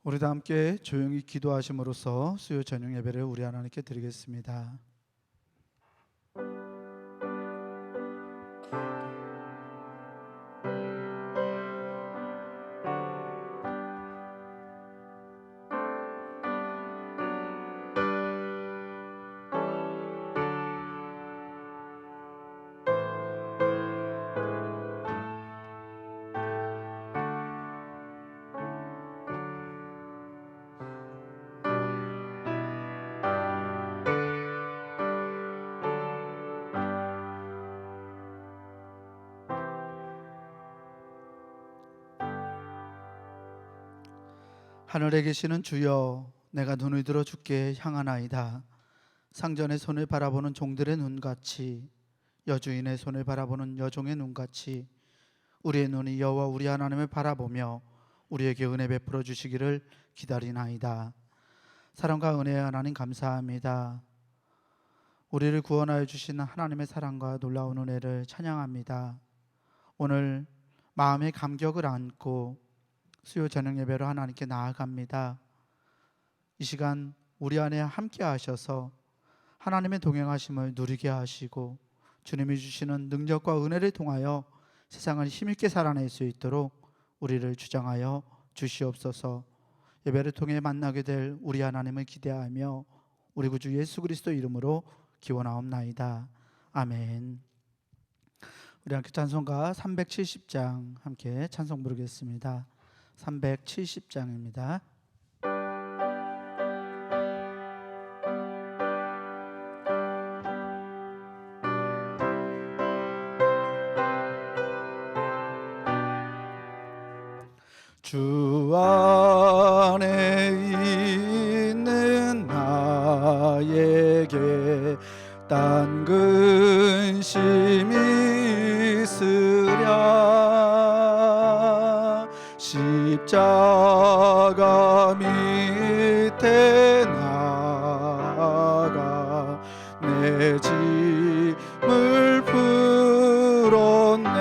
우리도 함께 조용히 기도하심으로써 수요 저녁 예배를 우리 하나님께 드리겠습니다. 하늘에 계시는 주여, 내가 눈을 들어 주께 향하나이다. 상전의 손을 바라보는 종들의 눈같이, 여주인의 손을 바라보는 여종의 눈같이 우리의 눈이 여호와 우리 하나님을 바라보며 우리에게 은혜 베풀어 주시기를 기다리나이다. 사랑과 은혜의 하나님 감사합니다. 우리를 구원하여 주시는 하나님의 사랑과 놀라운 은혜를 찬양합니다. 오늘 마음의 감격을 안고 수요 저녁 예배로 하나님께 나아갑니다. 이 시간 우리 안에 함께 하셔서 하나님의 동행하심을 누리게 하시고 주님이 주시는 능력과 은혜를 통하여 세상을 힘있게 살아낼 수 있도록 우리를 주장하여 주시옵소서. 예배를 통해 만나게 될 우리 하나님을 기대하며 우리 구주 예수 그리스도 이름으로 기원하옵나이다. 아멘. 우리 함께 찬송가 370장 함께 찬송 부르겠습니다. 370장입니다. 주 안에 있는 나에게 딴 근심이 있으랴. 십자가 밑에 나가 내 짐을 풀었네.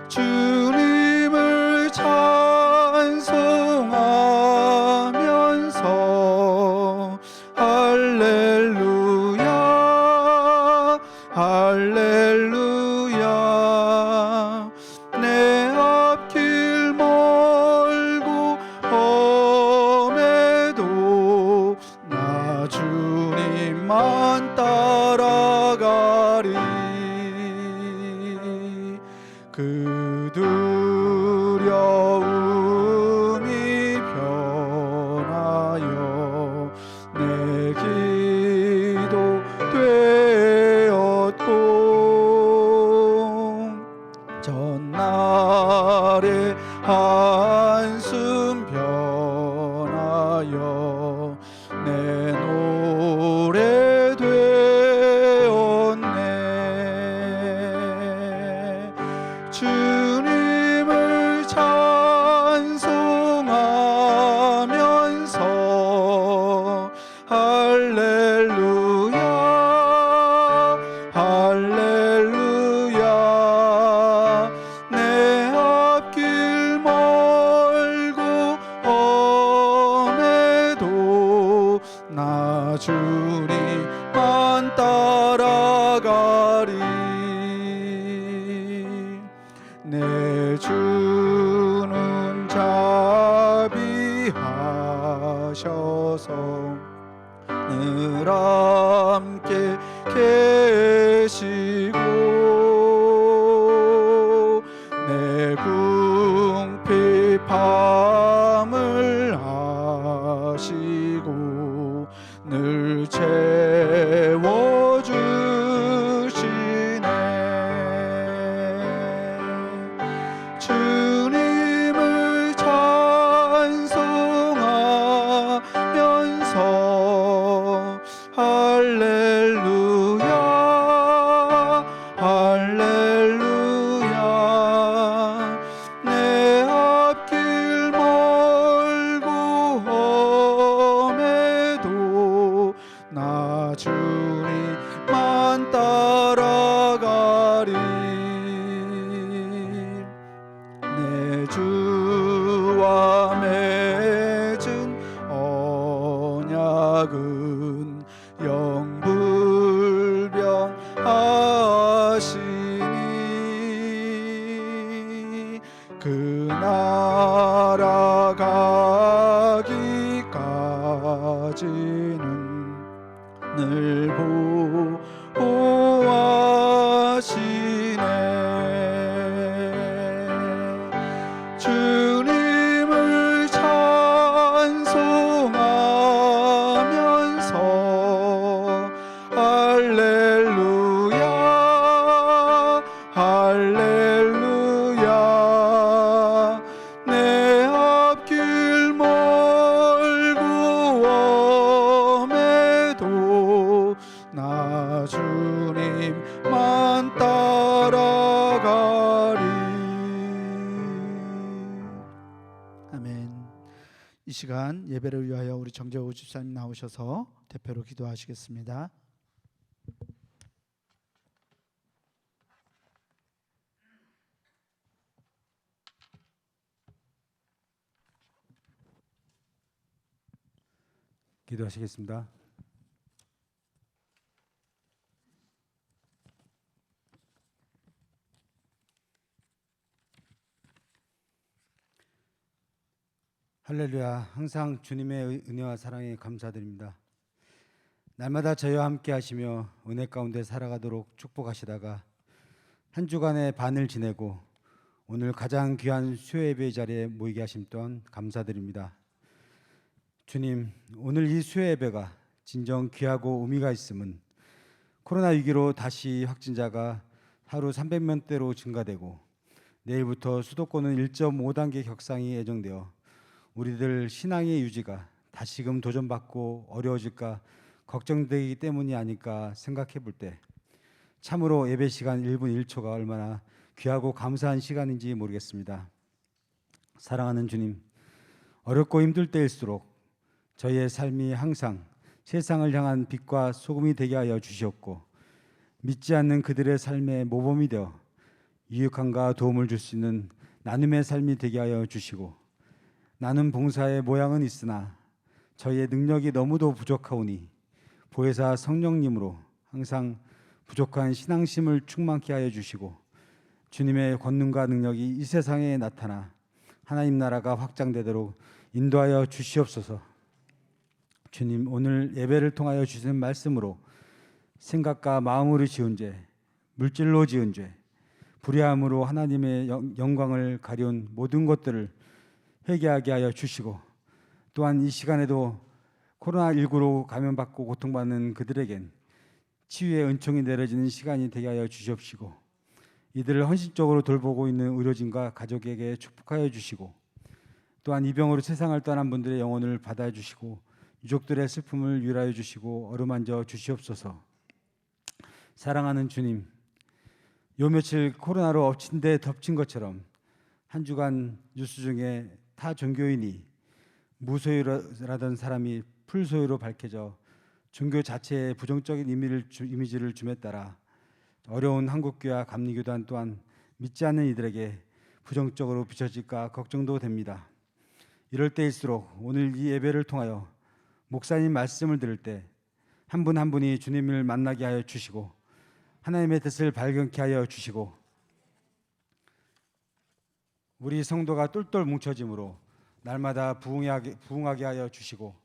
주님을 찬송하면서 할렐루야 할렐루야. 내 앞길 멀고 험해도 나 주님만 따라가리. 그 두려움이 변하여 내 기도 되었고, 전날의 한숨 변하여 내 노래 되었네. 주님을 찬송하면서 할렐루야 할렐루야. 내 앞길 멀고 험해도 나 주님만 따라가리. 내 주는 자비하셔서 늘 함께 계시고 내 궁핍함을 아시고 늘 채워주시네. 주님을 찬송하면서 할렐루야 할렐루야. 내 앞길 멀고 험해도 나 주님만 따라가리. 내 주 그 나라 가기까지는 늘 보호하시네. 주님을 찬송하면서 할렐루야 할렐루야. 내 앞길 멀고 엄해도 나 주님만 따라가리. 아멘. 이 시간 예배를 위하여 우리 정재호 집사님 나오셔서 대표로 기도하시겠습니다. 기도하시겠습니다. 할렐루야. 항상 주님의 은혜와 사랑에 감사드립니다. 날마다 저희와 함께 하시며 은혜 가운데 살아가도록 축복하시다가 한 주간의 반을 지내고 오늘 가장 귀한 수요예배 자리에 모이게 하심 또한 감사드립니다. 주님, 오늘 이 수요예배가 진정 귀하고 의미가 있음은 코로나 위기로 다시 확진자가 하루 300명대로 증가되고 내일부터 수도권은 1.5단계 격상이 예정되어 우리들 신앙의 유지가 다시금 도전받고 어려워질까 걱정되기 때문이 아닐까 생각해 볼 때 참으로 예배 시간 1분 1초가 얼마나 귀하고 감사한 시간인지 모르겠습니다. 사랑하는 주님, 어렵고 힘들 때일수록 저희의 삶이 항상 세상을 향한 빛과 소금이 되게 하여 주시옵고 믿지 않는 그들의 삶의 모범이 되어 유익함과 도움을 줄 수 있는 나눔의 삶이 되게 하여 주시고 나눔 봉사의 모양은 있으나 저희의 능력이 너무도 부족하오니 보혜사 성령님으로 항상 부족한 신앙심을 충만케 하여 주시고 주님의 권능과 능력이 이 세상에 나타나 하나님 나라가 확장되도록 인도하여 주시옵소서. 주님, 오늘 예배를 통하여 주시는 말씀으로 생각과 마음으로 지은 죄, 물질로 지은 죄, 불의함으로 하나님의 영광을 가려운 모든 것들을 회개하게 하여 주시고 또한 이 시간에도 코로나19로 감염받고 고통받는 그들에겐 치유의 은총이 내려지는 시간이 되게 하여 주시옵시고 이들을 헌신적으로 돌보고 있는 의료진과 가족에게 축복하여 주시고 또한 이 병으로 세상을 떠난 분들의 영혼을 받아주시고 유족들의 슬픔을 유라해 주시고 어루만져 주시옵소서. 사랑하는 주님, 요 며칠 코로나로 엎친 데 덮친 것처럼 한 주간 뉴스 중에 타 종교인이 무소유라던 사람이 풀소유로 밝혀져 종교 자체에 부정적인 이미지를 줌에 따라 어려운 한국교와 감리교단 또한 믿지 않는 이들에게 부정적으로 비춰질까 걱정도 됩니다. 이럴 때일수록 오늘 이 예배를 통하여 목사님 말씀을 들을 때 한 분 한 분이 주님을 만나게 하여 주시고 하나님의 뜻을 발견케 하여 주시고 우리 성도가 똘똘 뭉쳐짐으로 날마다 부흥하게 하여 주시고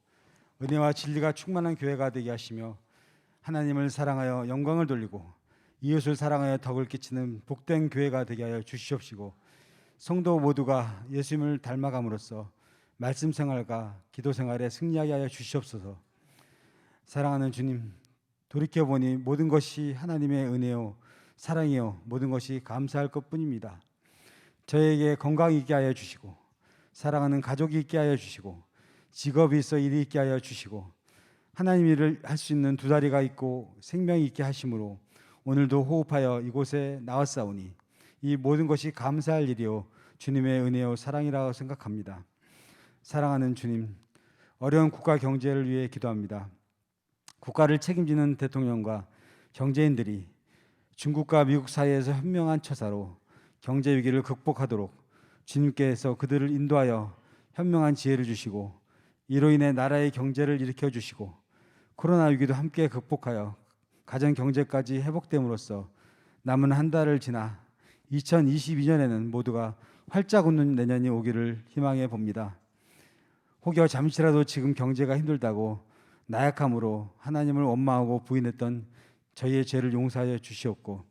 은혜와 진리가 충만한 교회가 되게 하시며 하나님을 사랑하여 영광을 돌리고 이웃을 사랑하여 덕을 끼치는 복된 교회가 되게 하여 주시옵시고 성도 모두가 예수님을 닮아감으로써 말씀 생활과 기도 생활에 승리하게 하여 주시옵소서. 사랑하는 주님, 돌이켜보니 모든 것이 하나님의 은혜요 사랑이요 모든 것이 감사할 것뿐입니다. 저에게 건강이 있게 하여 주시고 사랑하는 가족이 있게 하여 주시고 직업이 있어 일이 있게 하여 주시고 하나님 일을 할 수 있는 두 다리가 있고 생명이 있게 하심으로 오늘도 호흡하여 이곳에 나왔사오니 이 모든 것이 감사할 일이요 주님의 은혜요 사랑이라고 생각합니다. 사랑하는 주님, 어려운 국가 경제를 위해 기도합니다. 국가를 책임지는 대통령과 경제인들이 중국과 미국 사이에서 현명한 처사로 경제 위기를 극복하도록 주님께서 그들을 인도하여 현명한 지혜를 주시고 이로 인해 나라의 경제를 일으켜 주시고 코로나 위기도 함께 극복하여 가정 경제까지 회복됨으로써 남은 한 달을 지나 2022년에는 모두가 활짝 웃는 내년이 오기를 희망해 봅니다. 혹여 잠시라도 지금 경제가 힘들다고 나약함으로 하나님을 원망하고 부인했던 저희의 죄를 용서하여 주시옵고,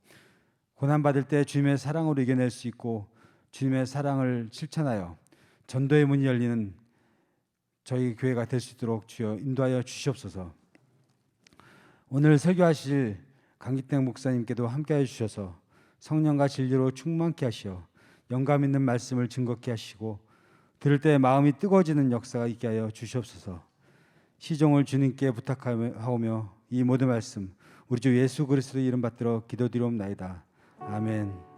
고난받을 때 주님의 사랑으로 이겨낼 수 있고 주님의 사랑을 실천하여 전도의 문이 열리는 저희 교회가 될 수 있도록 주여 인도하여 주시옵소서. 오늘 설교하실 강기택 목사님께도 함께해 주셔서 성령과 진리로 충만케 하시어 영감 있는 말씀을 증거케 하시고 들을 때 마음이 뜨거워지는 역사가 있게 하여 주시옵소서. 시종을 주님께 부탁하오며 이 모든 말씀 우리 주 예수 그리스도의 이름 받들어 기도드리옵나이다. 아멘.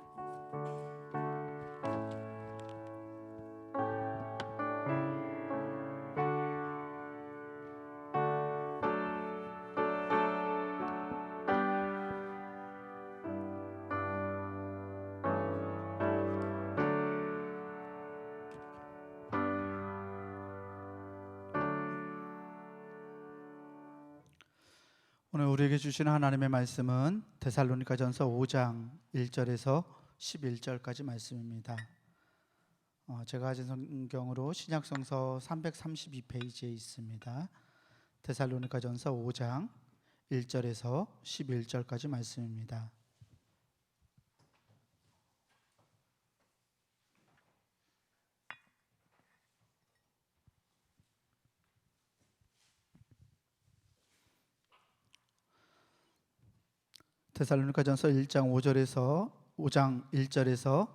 오늘 우리에게 주시는 하나님의 말씀은 데살로니가전서 5장 1절에서 11절까지 말씀입니다. 제가 가진 성경으로 신약성서 332페이지에 있습니다. 데살로니가전서 5장 1절에서 11절까지 말씀입니다. 데살로니가전서 5장 1절에서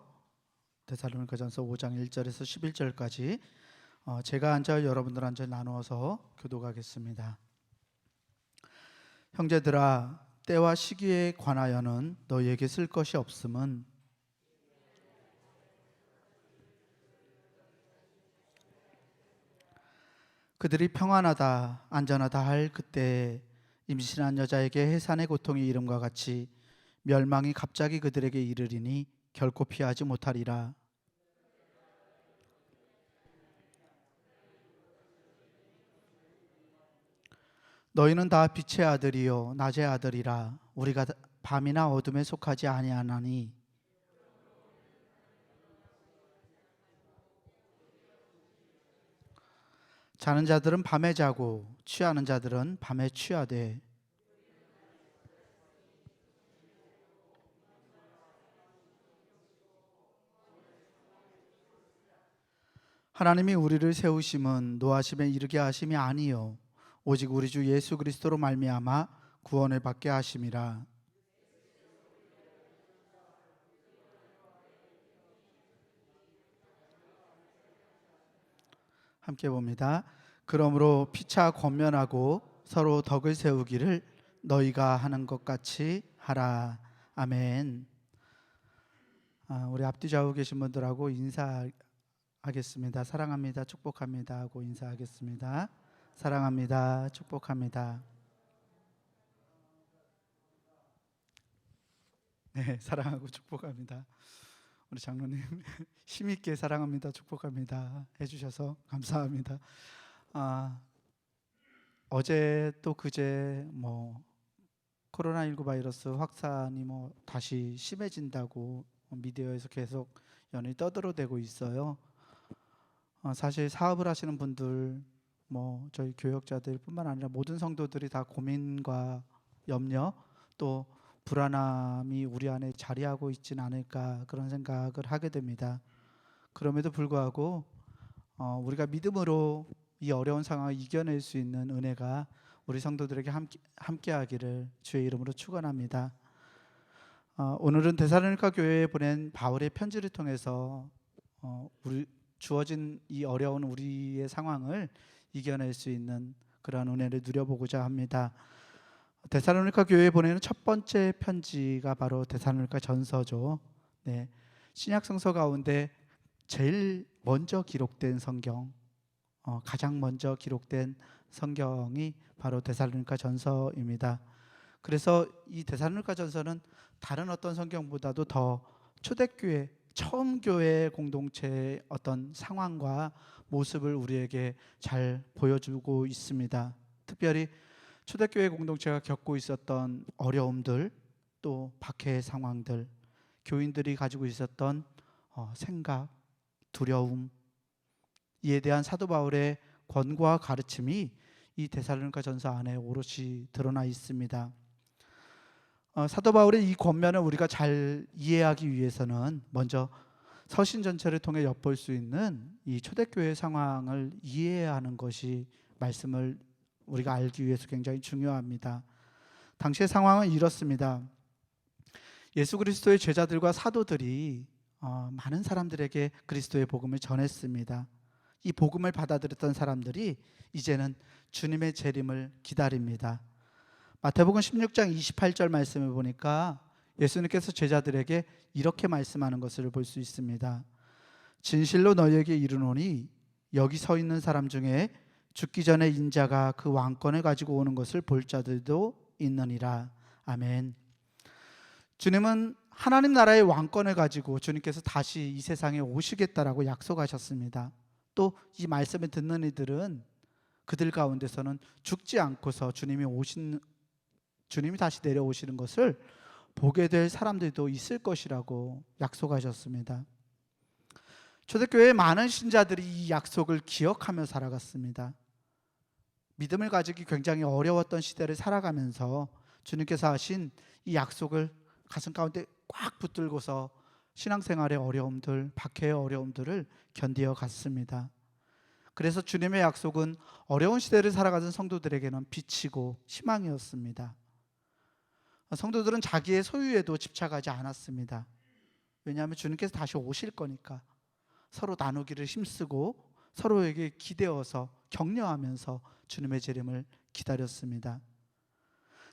데살로니가전서 5장 1절에서 11절까지 제가 한 절 여러분들 한 절 나누어서 교독하겠습니다. 형제들아, 때와 시기에 관하여는 너희에게 쓸 것이 없음은 그들이 평안하다 안전하다 할 그때에 임신한 여자에게 해산의 고통이 이름과 같이 멸망이 갑자기 그들에게 이르리니 결코 피하지 못하리라. 너희는 다 빛의 아들이요 낮의 아들이라. 우리가 밤이나 어둠에 속하지 아니하나니 자는 자들은 밤에 자고 취하는 자들은 밤에 취하되 하나님이 우리를 세우심은 노하심에 이르게 하심이 아니요 오직 우리 주 예수 그리스도로 말미암아 구원을 받게 하심이라. 함께 봅니다. 그러므로 피차 권면하고 서로 덕을 세우기를 너희가 하는 것 같이 하라. 아멘. 우리 앞뒤 좌우 계신 분들하고 인사하겠습니다. 사랑합니다. 축복합니다 하고 인사하겠습니다. 사랑합니다. 축복합니다. 네, 사랑하고 축복합니다. 우리 장로님 힘있게 사랑합니다. 축복합니다 해주셔서 감사합니다. 어제 또 그제 코로나19 바이러스 확산이 다시 심해진다고 미디어에서 계속 연일 떠들어대고 있어요. 사실 사업을 하시는 분들 저희 교역자들 뿐만 아니라 모든 성도들이 다 고민과 염려 또 불안함이 우리 안에 자리하고 있지는 않을까 그런 생각을 하게 됩니다. 그럼에도 불구하고 우리가 믿음으로 이 어려운 상황을 이겨낼 수 있는 은혜가 우리 성도들에게 함께하기를 주의 이름으로 축원합니다. 오늘은 데살로니가 교회에 보낸 바울의 편지를 통해서 주어진 이 어려운 우리의 상황을 이겨낼 수 있는 그런 은혜를 누려보고자 합니다. 데살로니가 교회에 보내는 첫 번째 편지가 바로 데살로니가 전서죠. 네, 신약 성서 가운데 제일 먼저 기록된 성경, 가장 먼저 기록된 성경이 바로 데살로니가 전서입니다. 그래서 이 데살로니가 전서는 다른 어떤 성경보다도 더 초대교회, 처음 교회 공동체의 어떤 상황과 모습을 우리에게 잘 보여주고 있습니다. 특별히 초대교회 공동체가 겪고 있었던 어려움들, 또 박해의 상황들, 교인들이 가지고 있었던 생각, 두려움, 이에 대한 사도 바울의 권고와 가르침이 이 데살로니가 전서 안에 오롯이 드러나 있습니다. 사도 바울의 이 권면을 우리가 잘 이해하기 위해서는 먼저 서신 전체를 통해 엿볼 수 있는 이 초대교회 상황을 이해해야 하는 것이 말씀을 우리가 알기 위해서 굉장히 중요합니다. 당시의 상황은 이렇습니다. 예수 그리스도의 제자들과 사도들이 많은 사람들에게 그리스도의 복음을 전했습니다. 이 복음을 받아들였던 사람들이 이제는 주님의 재림을 기다립니다. 마태복음 16장 28절 말씀을 보니까 예수님께서 제자들에게 이렇게 말씀하는 것을 볼 수 있습니다. 진실로 너희에게 이르노니 여기 서 있는 사람 중에 죽기 전에 인자가 그 왕권을 가지고 오는 것을 볼 자들도 있느니라. 아멘. 주님은 하나님 나라의 왕권을 가지고 주님께서 다시 이 세상에 오시겠다라고 약속하셨습니다. 또 이 말씀을 듣는 이들은 그들 가운데서는 죽지 않고서 주님이 다시 내려오시는 것을 보게 될 사람들도 있을 것이라고 약속하셨습니다. 초대교회의 많은 신자들이 이 약속을 기억하며 살아갔습니다. 믿음을 가지기 굉장히 어려웠던 시대를 살아가면서 주님께서 하신 이 약속을 가슴 가운데 꽉 붙들고서 신앙생활의 어려움들, 박해의 어려움들을 견디어 갔습니다. 그래서 주님의 약속은 어려운 시대를 살아가는 성도들에게는 빛이고 희망이었습니다. 성도들은 자기의 소유에도 집착하지 않았습니다. 왜냐하면 주님께서 다시 오실 거니까 서로 나누기를 힘쓰고 서로에게 기대어서 격려하면서 주님의 재림을 기다렸습니다.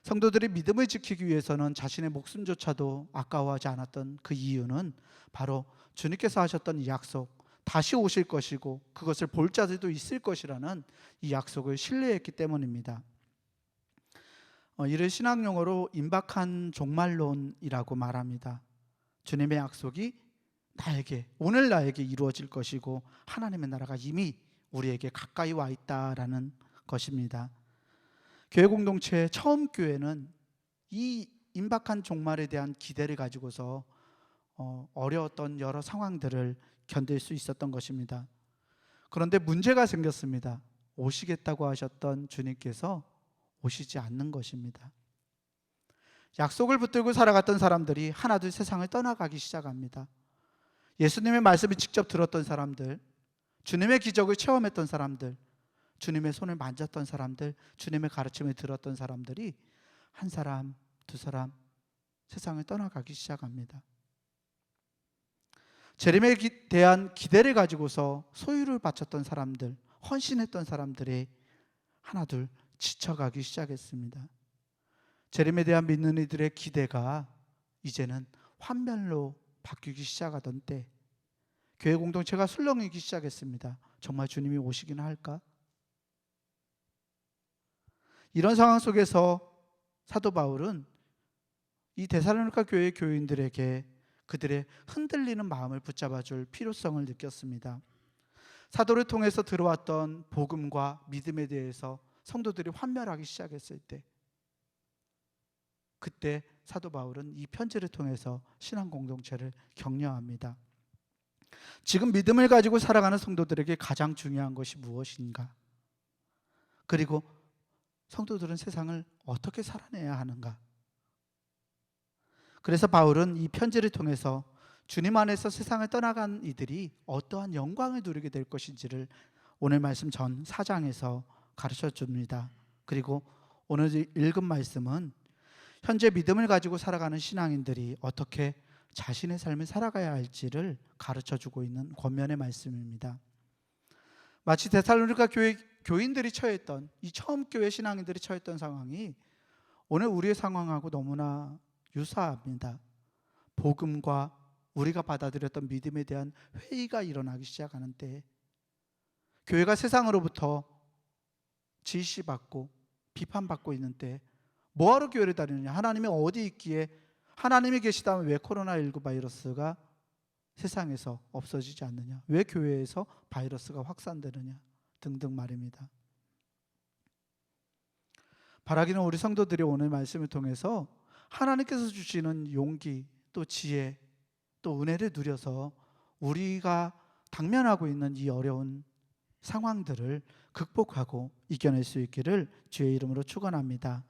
성도들이 믿음을 지키기 위해서는 자신의 목숨조차도 아까워하지 않았던 그 이유는 바로 주님께서 하셨던 이 약속, 다시 오실 것이고 그것을 볼 자들도 있을 것이라는 이 약속을 신뢰했기 때문입니다. 이를 신학용어로 임박한 종말론이라고 말합니다. 주님의 약속이 오늘 나에게 이루어질 것이고 하나님의 나라가 이미 우리에게 가까이 와 있다라는 것입니다. 교회 공동체의 처음 교회는 이 임박한 종말에 대한 기대를 가지고서 어려웠던 여러 상황들을 견딜 수 있었던 것입니다. 그런데 문제가 생겼습니다. 오시겠다고 하셨던 주님께서 오시지 않는 것입니다. 약속을 붙들고 살아갔던 사람들이 하나둘 세상을 떠나가기 시작합니다. 예수님의 말씀을 직접 들었던 사람들, 주님의 기적을 체험했던 사람들, 주님의 손을 만졌던 사람들, 주님의 가르침을 들었던 사람들이 한 사람, 두 사람 세상을 떠나가기 시작합니다. 재림에 대한 기대를 가지고서 소유를 바쳤던 사람들, 헌신했던 사람들이 하나둘 지쳐가기 시작했습니다. 재림에 대한 믿는 이들의 기대가 이제는 환멸로 바뀌기 시작하던 때 교회 공동체가 술렁이기 시작했습니다. 정말 주님이 오시긴 할까? 이런 상황 속에서 사도 바울은 이 데살로니가 교회의 교인들에게 그들의 흔들리는 마음을 붙잡아줄 필요성을 느꼈습니다. 사도를 통해서 들어왔던 복음과 믿음에 대해서 성도들이 환멸하기 시작했을 때, 그때 사도 바울은 이 편지를 통해서 신앙 공동체를 격려합니다. 지금 믿음을 가지고 살아가는 성도들에게 가장 중요한 것이 무엇인가? 그리고 성도들은 세상을 어떻게 살아내야 하는가? 그래서 바울은 이 편지를 통해서 주님 안에서 세상을 떠나간 이들이 어떠한 영광을 누리게 될 것인지를 오늘 말씀 전 4장에서 가르쳐 줍니다. 그리고 오늘 읽은 말씀은 현재 믿음을 가지고 살아가는 신앙인들이 어떻게 자신의 삶을 살아가야 할지를 가르쳐 주고 있는 권면의 말씀입니다. 마치 데살로니가 교회 교인들이 처했던, 이 처음 교회 신앙인들이 처했던 상황이 오늘 우리의 상황하고 너무나 유사합니다. 복음과 우리가 받아들였던 믿음에 대한 회의가 일어나기 시작하는 때, 교회가 세상으로부터 질시받고 비판받고 있는 때 뭐하러 교회를 다니느냐? 하나님이 어디 있기에, 하나님이 계시다면 왜 코로나19 바이러스가 세상에서 없어지지 않느냐? 왜 교회에서 바이러스가 확산되느냐? 등등 말입니다. 바라기는 우리 성도들이 오늘 말씀을 통해서 하나님께서 주시는 용기, 또 지혜, 또 은혜를 누려서 우리가 당면하고 있는 이 어려운 상황들을 극복하고 이겨낼 수 있기를 주의 이름으로 축원합니다.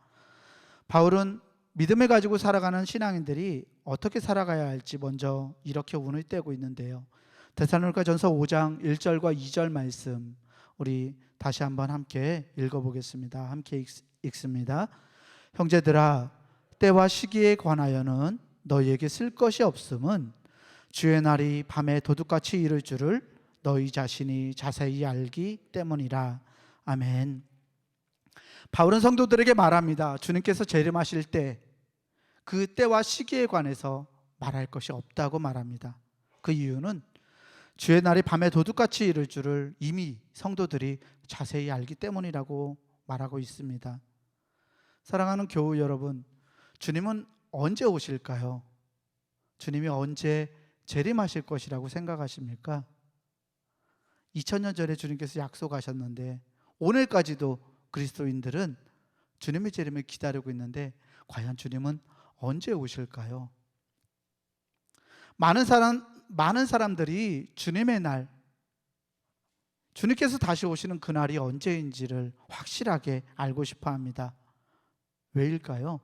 바울은 믿음을 가지고 살아가는 신앙인들이 어떻게 살아가야 할지 먼저 이렇게 운을 떼고 있는데요. 데살로니가전서 5장 1절과 2절 말씀 우리 다시 한번 함께 읽어보겠습니다. 함께 읽습니다. 형제들아, 때와 시기에 관하여는 너희에게 쓸 것이 없음은 주의 날이 밤에 도둑같이 이를 줄을 너희 자신이 자세히 알기 때문이라. 아멘. 바울은 성도들에게 말합니다. 주님께서 재림하실 때 그 때와 시기에 관해서 말할 것이 없다고 말합니다. 그 이유는 주의 날이 밤에 도둑같이 이를 줄을 이미 성도들이 자세히 알기 때문이라고 말하고 있습니다. 사랑하는 교우 여러분, 주님은 언제 오실까요? 주님이 언제 재림하실 것이라고 생각하십니까? 2000년 전에 주님께서 약속하셨는데 오늘까지도 그리스도인들은 주님의 재림을 기다리고 있는데 과연 주님은 언제 오실까요? 많은 사람들이 주님의 날, 주님께서 다시 오시는 그날이 언제인지를 확실하게 알고 싶어 합니다. 왜일까요?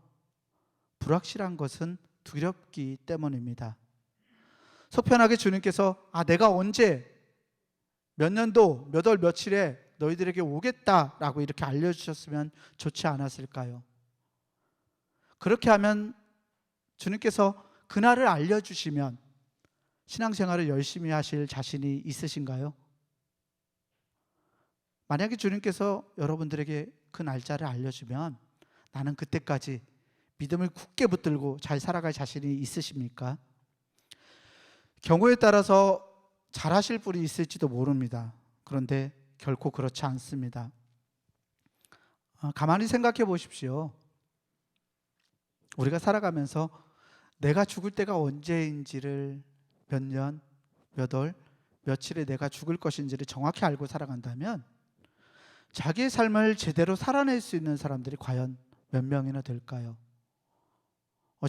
불확실한 것은 두렵기 때문입니다. 속편하게 주님께서 내가 언제 몇 년도 몇 월 며칠에 너희들에게 오겠다라고 이렇게 알려주셨으면 좋지 않았을까요? 그렇게 하면 주님께서 그날을 알려주시면 신앙생활을 열심히 하실 자신이 있으신가요? 만약에 주님께서 여러분들에게 그 날짜를 알려주면 나는 그때까지 믿음을 굳게 붙들고 잘 살아갈 자신이 있으십니까? 경우에 따라서 잘하실 분이 있을지도 모릅니다. 그런데 결코 그렇지 않습니다. 가만히 생각해 보십시오. 우리가 살아가면서 내가 죽을 때가 언제인지를 몇 년, 몇 월, 며칠에 내가 죽을 것인지를 정확히 알고 살아간다면 자기의 삶을 제대로 살아낼 수 있는 사람들이 과연 몇 명이나 될까요?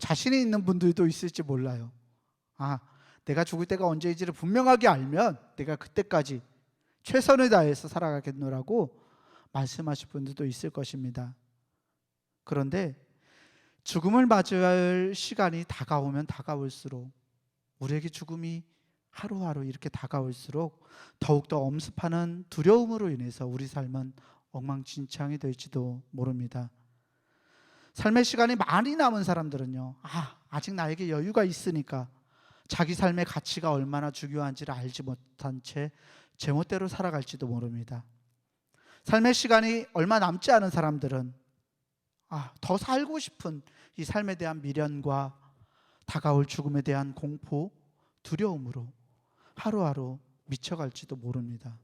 자신이 있는 분들도 있을지 몰라요. 내가 죽을 때가 언제인지를 분명하게 알면 내가 그때까지 최선을 다해서 살아가겠노라고 말씀하실 분들도 있을 것입니다. 그런데 죽음을 맞이할 시간이 다가오면 다가올수록 우리에게 죽음이 하루하루 이렇게 다가올수록 더욱더 엄습하는 두려움으로 인해서 우리 삶은 엉망진창이 될지도 모릅니다. 삶의 시간이 많이 남은 사람들은요, 아직 나에게 여유가 있으니까 자기 삶의 가치가 얼마나 중요한지를 알지 못한 채 제멋대로 살아갈지도 모릅니다. 삶의 시간이 얼마 남지 않은 사람들은 더 살고 싶은 이 삶에 대한 미련과 다가올 죽음에 대한 공포, 두려움으로 하루하루 미쳐갈지도 모릅니다.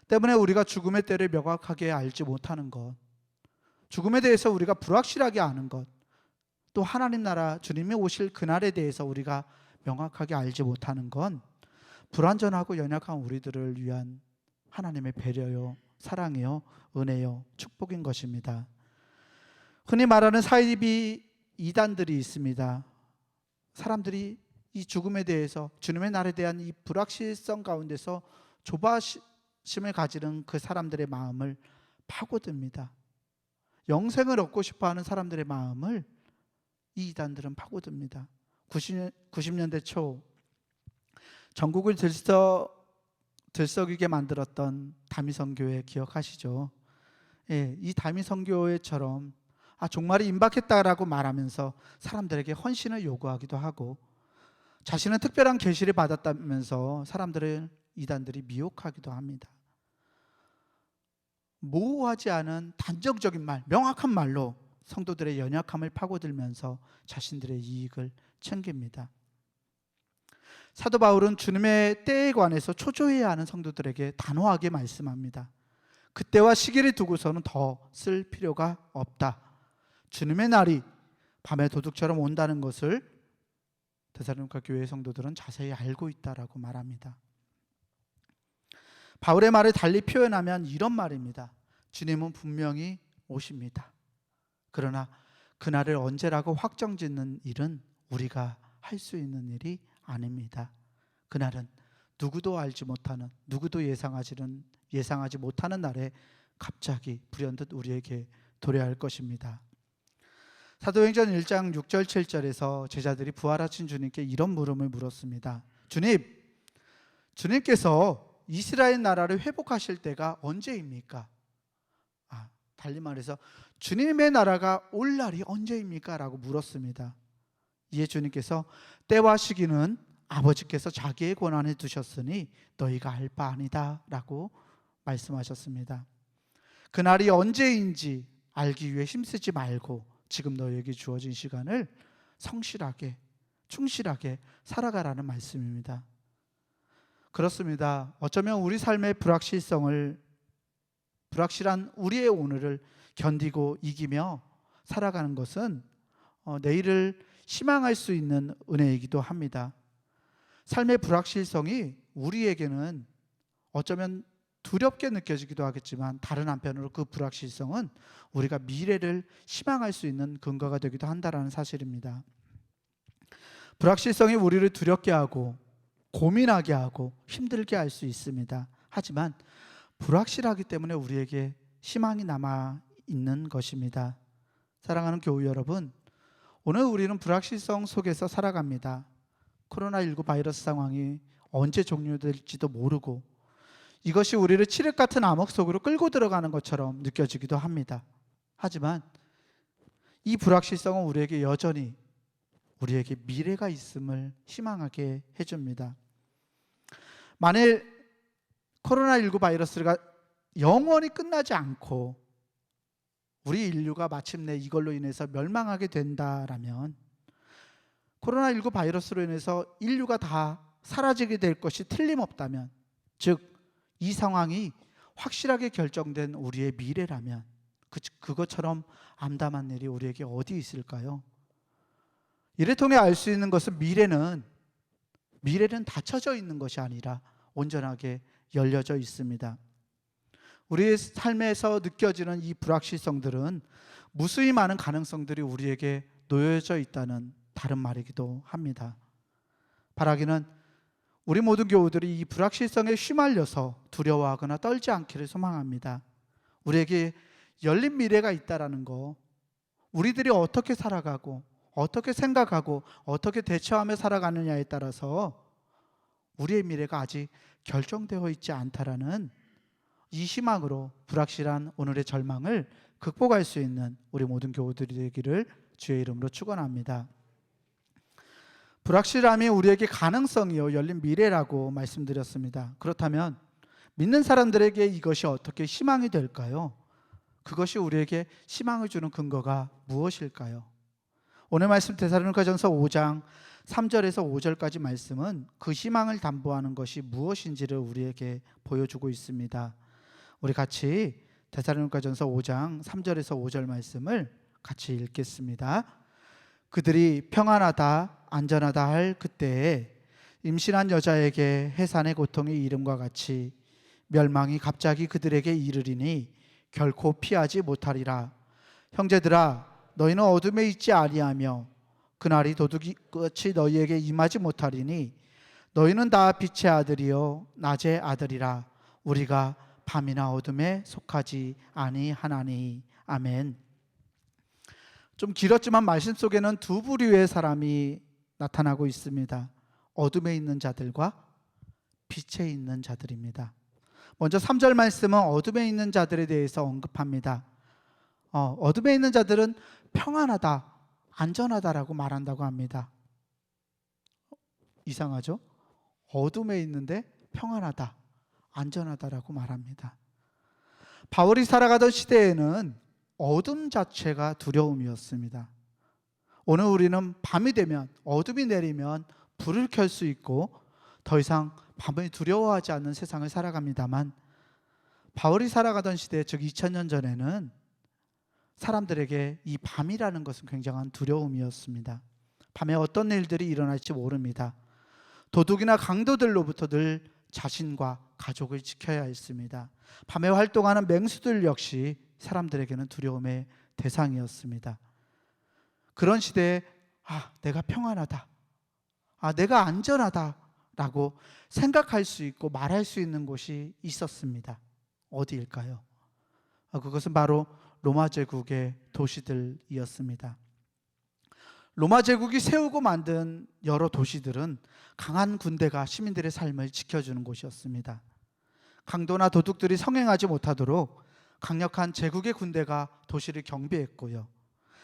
때문에 우리가 죽음의 때를 명확하게 알지 못하는 것, 죽음에 대해서 우리가 불확실하게 아는 것, 또 하나님 나라 주님이 오실 그날에 대해서 우리가 명확하게 알지 못하는 건 불완전하고 연약한 우리들을 위한 하나님의 배려요, 사랑이요, 은혜요, 축복인 것입니다. 흔히 말하는 사이비 이단들이 있습니다. 사람들이 이 죽음에 대해서, 주님의 날에 대한 이 불확실성 가운데서 조바심을 가지는 그 사람들의 마음을 파고듭니다. 영생을 얻고 싶어하는 사람들의 마음을 이 이단들은 파고듭니다. 90년대 초 전국을 들썩이게 만들었던 다미선교회 기억하시죠? 이 다미선교회처럼 종말이 임박했다라고 말하면서 사람들에게 헌신을 요구하기도 하고 자신은 특별한 계시를 받았다면서 사람들을 이단들이 미혹하기도 합니다. 모호하지 않은 단정적인 말, 명확한 말로 성도들의 연약함을 파고들면서 자신들의 이익을 챙깁니다. 사도 바울은 주님의 때에 관해서 초조해야 하는 성도들에게 단호하게 말씀합니다. 그때와 시기를 두고서는 더 쓸 필요가 없다. 주님의 날이 밤에 도둑처럼 온다는 것을 데살로니가 교회 성도들은 자세히 알고 있다라고 말합니다. 바울의 말을 달리 표현하면 이런 말입니다. 주님은 분명히 오십니다. 그러나 그날을 언제라고 확정짓는 일은 우리가 할 수 있는 일이 아닙니다. 그날은 누구도 알지 못하는, 누구도 예상하지 못하는 날에 갑자기 불현듯 우리에게 도래할 것입니다. 사도행전 1장 6절 7절에서 제자들이 부활하신 주님께 이런 물음을 물었습니다. 주님께서 이스라엘 나라를 회복하실 때가 언제입니까? 달리 말해서 주님의 나라가 올 날이 언제입니까? 라고 물었습니다. 이에 주님께서 때와 시기는 아버지께서 자기의 권한에 두셨으니 너희가 알 바 아니다 라고 말씀하셨습니다. 그날이 언제인지 알기 위해 힘쓰지 말고 지금 너희에게 주어진 시간을 성실하게 충실하게 살아가라는 말씀입니다. 그렇습니다. 어쩌면 우리 삶의 불확실한 우리의 오늘을 견디고 이기며 살아가는 것은 내일을 희망할 수 있는 은혜이기도 합니다. 삶의 불확실성이 우리에게는 어쩌면 두렵게 느껴지기도 하겠지만 다른 한편으로 그 불확실성은 우리가 미래를 희망할 수 있는 근거가 되기도 한다는 사실입니다. 불확실성이 우리를 두렵게 하고 고민하게 하고 힘들게 할 수 있습니다. 하지만 불확실하기 때문에 우리에게 희망이 남아 있는 것입니다. 사랑하는 교우 여러분, 오늘 우리는 불확실성 속에서 살아갑니다. 코로나19 바이러스 상황이 언제 종료될지도 모르고 이것이 우리를 칠흑 같은 암흑 속으로 끌고 들어가는 것처럼 느껴지기도 합니다. 하지만 이 불확실성은 우리에게 여전히 우리에게 미래가 있음을 희망하게 해줍니다. 만일 코로나19 바이러스가 영원히 끝나지 않고 우리 인류가 마침내 이걸로 인해서 멸망하게 된다라면 코로나19 바이러스로 인해서 인류가 다 사라지게 될 것이 틀림없다면, 즉 이 상황이 확실하게 결정된 우리의 미래라면 그것처럼 암담한 일이 우리에게 어디 있을까요? 이를 통해 알 수 있는 것은 미래는 닫혀져 있는 것이 아니라 온전하게 열려져 있습니다. 우리의 삶에서 느껴지는 이 불확실성들은 무수히 많은 가능성들이 우리에게 놓여져 있다는 다른 말이기도 합니다. 바라기는 우리 모든 교우들이 이 불확실성에 휘말려서 두려워하거나 떨지 않기를 소망합니다. 우리에게 열린 미래가 있다라는 거, 우리들이 어떻게 살아가고 어떻게 생각하고 어떻게 대처하며 살아가느냐에 따라서 우리의 미래가 아직 결정되어 있지 않다라는 이 희망으로 불확실한 오늘의 절망을 극복할 수 있는 우리 모든 교우들이 되기를 주의 이름으로 축원합니다. 불확실함이 우리에게 가능성이요 열린 미래라고 말씀드렸습니다. 그렇다면 믿는 사람들에게 이것이 어떻게 희망이 될까요? 그것이 우리에게 희망을 주는 근거가 무엇일까요? 오늘 말씀 데살로니가전서 5장 3절에서 5절까지 말씀은 그 희망을 담보하는 것이 무엇인지를 우리에게 보여주고 있습니다. 우리 같이 데살로니가전서 5장 3절에서 5절 말씀을 같이 읽겠습니다. 그들이 평안하다 안전하다 할 그때에 임신한 여자에게 해산의 고통이 이름과 같이 멸망이 갑자기 그들에게 이르리니 결코 피하지 못하리라. 형제들아 너희는 어둠에 있지 아니하며 그날이 도둑이같이 너희에게 임하지 못하리니 너희는 다 빛의 아들이요 낮의 아들이라. 우리가 밤이나 어둠에 속하지 아니하나니. 아멘. 좀 길었지만 말씀 속에는 두 부류의 사람이 나타나고 있습니다. 어둠에 있는 자들과 빛에 있는 자들입니다. 먼저 3절 말씀은 어둠에 있는 자들에 대해서 언급합니다. 어둠에 있는 자들은 평안하다, 안전하다라고 말한다고 합니다. 이상하죠? 어둠에 있는데 평안하다, 안전하다라고 말합니다. 바울이 살아가던 시대에는 어둠 자체가 두려움이었습니다. 오늘 우리는 밤이 되면, 어둠이 내리면 불을 켤 수 있고 더 이상 밤을 두려워하지 않는 세상을 살아갑니다만, 바울이 살아가던 시대, 즉 2000년 전에는 사람들에게 이 밤이라는 것은 굉장한 두려움이었습니다. 밤에 어떤 일들이 일어날지 모릅니다. 도둑이나 강도들로부터 늘 자신과 가족을 지켜야 했습니다. 밤에 활동하는 맹수들 역시 사람들에게는 두려움의 대상이었습니다. 그런 시대에 내가 평안하다, 내가 안전하다 라고 생각할 수 있고 말할 수 있는 곳이 있었습니다. 어디일까요? 그것은 바로 로마 제국의 도시들이었습니다. 로마 제국이 세우고 만든 여러 도시들은 강한 군대가 시민들의 삶을 지켜주는 곳이었습니다. 강도나 도둑들이 성행하지 못하도록 강력한 제국의 군대가 도시를 경비했고요.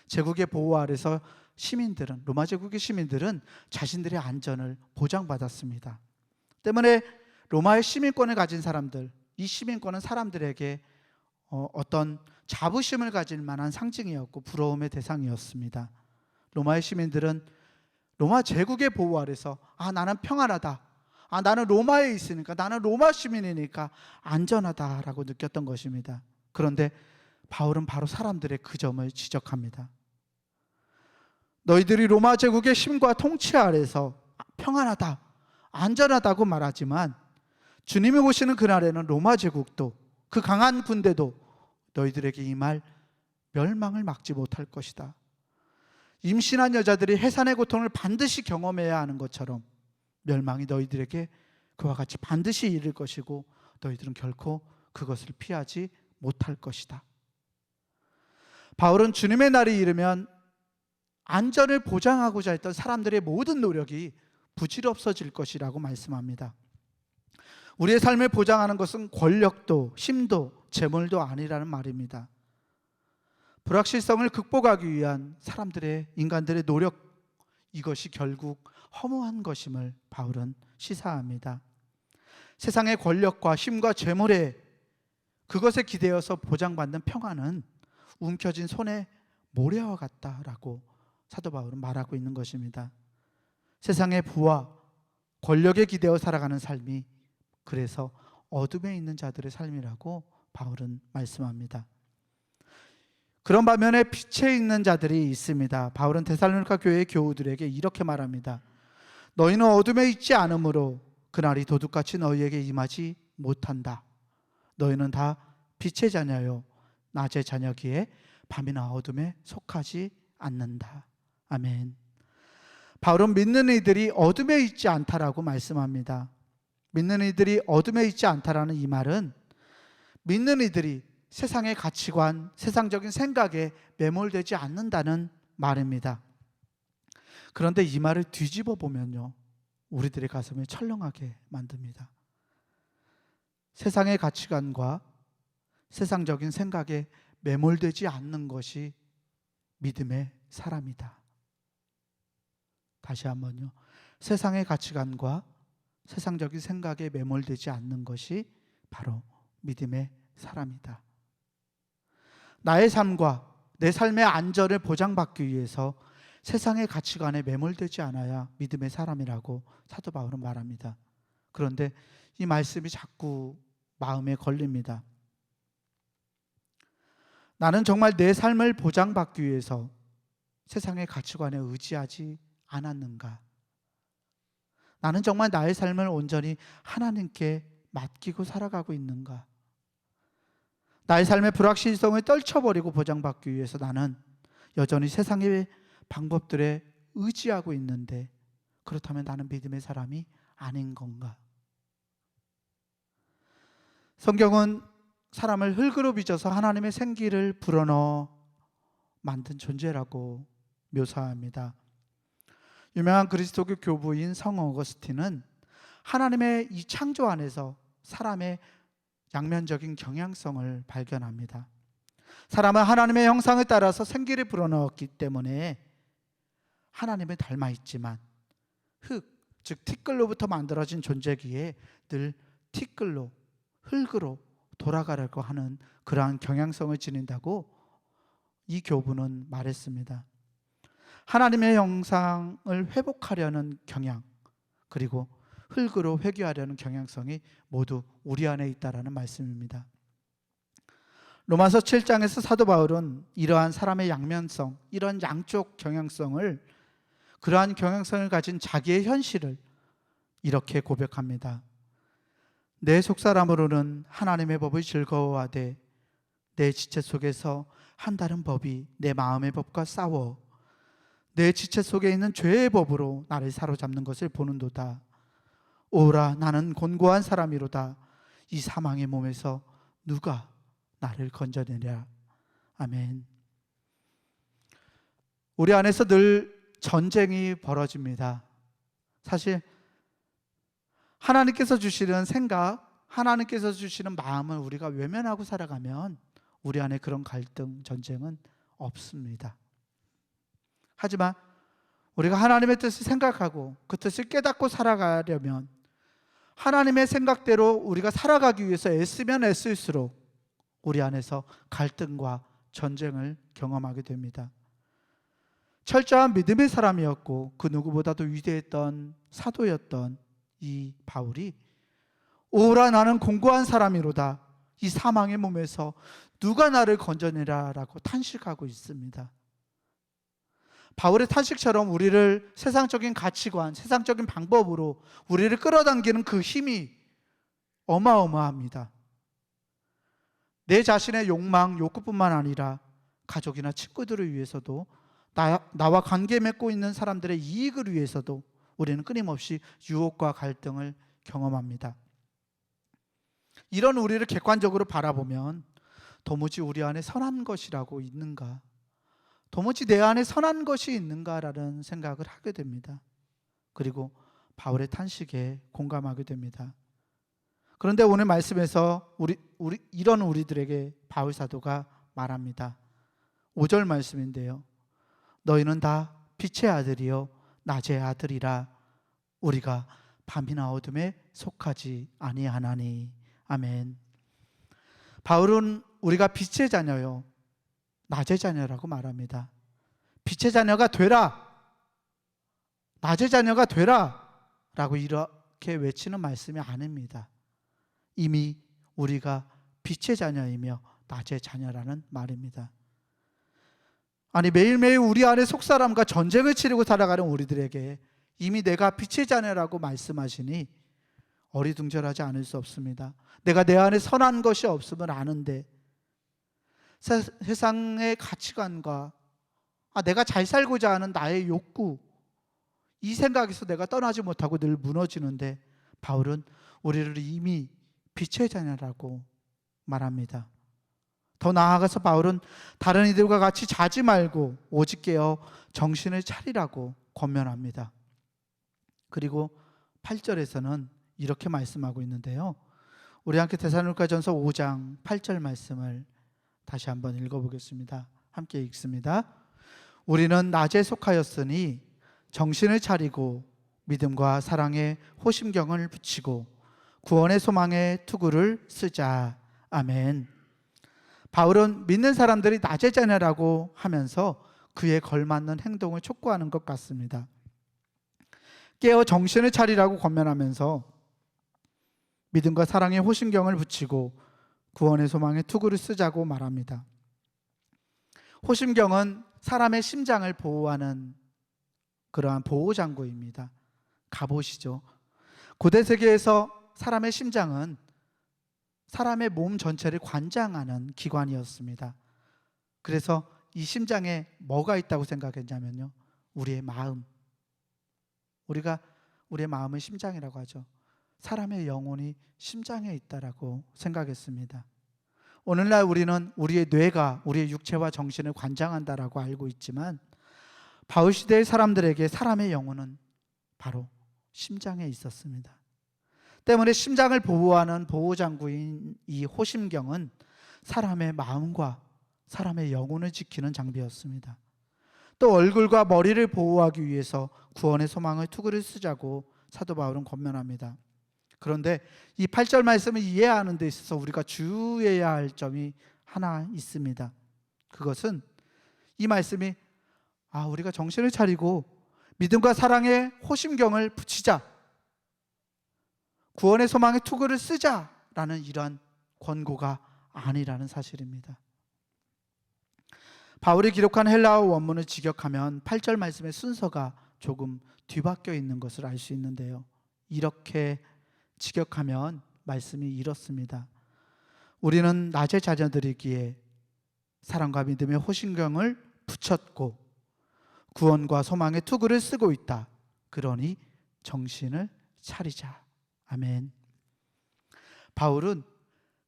제국의 보호 아래서 시민들은, 로마 제국의 시민들은 자신들의 안전을 보장받았습니다. 때문에 로마의 시민권을 가진 사람들, 이 시민권은 사람들에게 어떤 자부심을 가질 만한 상징이었고 부러움의 대상이었습니다. 로마의 시민들은 로마 제국의 보호 아래서 나는 평안하다, 나는 로마에 있으니까, 나는 로마 시민이니까 안전하다라고 느꼈던 것입니다. 그런데 바울은 바로 사람들의 그 점을 지적합니다. 너희들이 로마 제국의 힘과 통치 아래서 평안하다, 안전하다고 말하지만 주님이 오시는 그날에는 로마 제국도, 그 강한 군대도 너희들에게 이 말 멸망을 막지 못할 것이다. 임신한 여자들이 해산의 고통을 반드시 경험해야 하는 것처럼 멸망이 너희들에게 그와 같이 반드시 이를 것이고 너희들은 결코 그것을 피하지 못할 것이다. 바울은 주님의 날이 이르면 안전을 보장하고자 했던 사람들의 모든 노력이 부질없어질 것이라고 말씀합니다. 우리의 삶을 보장하는 것은 권력도 힘도 재물도 아니라는 말입니다. 불확실성을 극복하기 위한 인간들의 노력, 이것이 결국 허무한 것임을 바울은 시사합니다. 세상의 권력과 힘과 재물에, 그것에 기대어서 보장받는 평안은 움켜진 손의 모래와 같다라고 사도 바울은 말하고 있는 것입니다. 세상의 부와 권력에 기대어 살아가는 삶이 그래서 어둠에 있는 자들의 삶이라고 바울은 말씀합니다. 그런 반면에 빛에 있는 자들이 있습니다. 바울은 데살로니가 교회의 교우들에게 이렇게 말합니다. 너희는 어둠에 있지 않으므로 그날이 도둑같이 너희에게 임하지 못한다. 너희는 다 빛의 자녀요 낮의 자녀기에 밤이나 어둠에 속하지 않는다. 아멘. 바울은 믿는 이들이 어둠에 있지 않다라고 말씀합니다. 믿는 이들이 어둠에 있지 않다라는 이 말은 믿는 이들이 세상의 가치관, 세상적인 생각에 매몰되지 않는다는 말입니다. 그런데 이 말을 뒤집어 보면요, 우리들의 가슴을 철렁하게 만듭니다. 세상의 가치관과 세상적인 생각에 매몰되지 않는 것이 믿음의 사람이다. 다시 한번요. 세상의 가치관과 세상적인 생각에 매몰되지 않는 것이 바로 믿음의 사람이다. 나의 삶과 내 삶의 안전을 보장받기 위해서 세상의 가치관에 매몰되지 않아야 믿음의 사람이라고 사도 바울은 말합니다. 그런데 이 말씀이 자꾸 마음에 걸립니다. 나는 정말 내 삶을 보장받기 위해서 세상의 가치관에 의지하지 않았는가? 나는 정말 나의 삶을 온전히 하나님께 맡기고 살아가고 있는가? 나의 삶의 불확실성을 떨쳐버리고 보장받기 위해서 나는 여전히 세상의 방법들에 의지하고 있는데, 그렇다면 나는 믿음의 사람이 아닌 건가? 성경은 사람을 흙으로 빚어서 하나님의 생기를 불어넣어 만든 존재라고 묘사합니다. 유명한 그리스도교 교부인 성 어거스틴은 하나님의 이 창조 안에서 사람의 양면적인 경향성을 발견합니다. 사람은 하나님의 형상을 따라서 생기를 불어넣었기 때문에 하나님을 닮아 있지만 흙, 즉 티끌로부터 만들어진 존재기에 늘 티끌로, 흙으로 돌아가려고 하는 그러한 경향성을 지닌다고 이 교부는 말했습니다. 하나님의 형상을 회복하려는 경향, 그리고 흙으로 회귀하려는 경향성이 모두 우리 안에 있다라는 말씀입니다. 로마서 7장에서 사도 바울은 이러한 사람의 양면성, 이런 양쪽 경향성을, 그러한 경향성을 가진 자기의 현실을 이렇게 고백합니다. 내 속사람으로는 하나님의 법을 즐거워하되 내 지체 속에서 한 다른 법이 내 마음의 법과 싸워 내 지체 속에 있는 죄의 법으로 나를 사로잡는 것을 보는도다. 오라 나는 곤고한 사람이로다. 이 사망의 몸에서 누가 나를 건져내랴. 아멘. 우리 안에서 늘 전쟁이 벌어집니다. 사실 하나님께서 주시는 생각, 하나님께서 주시는 마음을 우리가 외면하고 살아가면 우리 안에 그런 갈등, 전쟁은 없습니다. 하지만 우리가 하나님의 뜻을 생각하고 그 뜻을 깨닫고 살아가려면 하나님의 생각대로 우리가 살아가기 위해서 애쓰면 애쓸수록 우리 안에서 갈등과 전쟁을 경험하게 됩니다. 철저한 믿음의 사람이었고 그 누구보다도 위대했던 사도였던 이 바울이 오라 나는 공고한 사람이로다. 이 사망의 몸에서 누가 나를 건져내라 라고 탄식하고 있습니다. 바울의 탄식처럼 우리를 세상적인 가치관, 세상적인 방법으로 우리를 끌어당기는 그 힘이 어마어마합니다. 내 자신의 욕망, 욕구뿐만 아니라 가족이나 친구들을 위해서도 나와 관계 맺고 있는 사람들의 이익을 위해서도 우리는 끊임없이 유혹과 갈등을 경험합니다. 이런 우리를 객관적으로 바라보면 도무지 우리 안에 선한 것이라고 있는가? 도무지 내 안에 선한 것이 있는가라는 생각을 하게 됩니다. 그리고 바울의 탄식에 공감하게 됩니다. 그런데 오늘 말씀에서 이런 우리들에게 바울 사도가 말합니다. 5절 말씀인데요. 너희는 다 빛의 아들이요 낮의 아들이라. 우리가 밤이나 어둠에 속하지 아니하나니. 아멘. 바울은 우리가 빛의 자녀요 낮의 자녀라고 말합니다. 빛의 자녀가 되라, 낮의 자녀가 되라 라고 이렇게 외치는 말씀이 아닙니다. 이미 우리가 빛의 자녀이며 낮의 자녀라는 말입니다. 아니 매일매일 우리 안에 속사람과 전쟁을 치르고 살아가는 우리들에게 이미 내가 빛의 자녀라고 말씀하시니 어리둥절하지 않을 수 없습니다. 내가 내 안에 선한 것이 없음을 아는데 세상의 가치관과 내가 잘 살고자 하는 나의 욕구, 이 생각에서 내가 떠나지 못하고 늘 무너지는데 바울은 우리를 이미 빛의 자녀라고 말합니다. 더 나아가서 바울은 다른 이들과 같이 자지 말고 오직 깨어 정신을 차리라고 권면합니다. 그리고 8절에서는 이렇게 말씀하고 있는데요. 우리 함께 데살로니가전서 5장 8절 말씀을 다시 한번 읽어보겠습니다. 함께 읽습니다. 우리는 낮에 속하였으니 정신을 차리고 믿음과 사랑에 호심경을 붙이고 구원의 소망에 투구를 쓰자. 아멘. 바울은 믿는 사람들이 낮의 자녀라고 하면서 그에 걸맞는 행동을 촉구하는 것 같습니다. 깨어 정신을 차리라고 권면하면서 믿음과 사랑에 호심경을 붙이고 구원의 소망에 투구를 쓰자고 말합니다. 호심경은 사람의 심장을 보호하는 그러한 보호장구입니다. 갑옷이죠. 고대 세계에서 사람의 심장은 사람의 몸 전체를 관장하는 기관이었습니다. 그래서 이 심장에 뭐가 있다고 생각했냐면요, 우리의 마음. 우리가 우리의 마음을 심장이라고 하죠. 사람의 영혼이 심장에 있다라고 생각했습니다. 오늘날 우리는 우리의 뇌가 우리의 육체와 정신을 관장한다라고 알고 있지만 바울 시대의 사람들에게 사람의 영혼은 바로 심장에 있었습니다. 때문에 심장을 보호하는 보호장구인 이 호심경은 사람의 마음과 사람의 영혼을 지키는 장비였습니다. 또 얼굴과 머리를 보호하기 위해서 구원의 소망의 투구를 쓰자고 사도 바울은 권면합니다. 그런데 이 8절 말씀을 이해하는 데 있어서 우리가 주의해야 할 점이 하나 있습니다. 그것은 이 말씀이 우리가 정신을 차리고 믿음과 사랑에 호심경을 붙이자, 구원의 소망의 투구를 쓰자라는 이러한 권고가 아니라는 사실입니다. 바울이 기록한 헬라어 원문을 직역하면 8절 말씀의 순서가 조금 뒤바뀌어 있는 것을 알 수 있는데요. 이렇게 직역하면 말씀이 이렇습니다. 우리는 낮의 자녀들이기에 사랑과 믿음의 호심경을 붙였고 구원과 소망의 투구를 쓰고 있다. 그러니 정신을 차리자 아멘. 바울은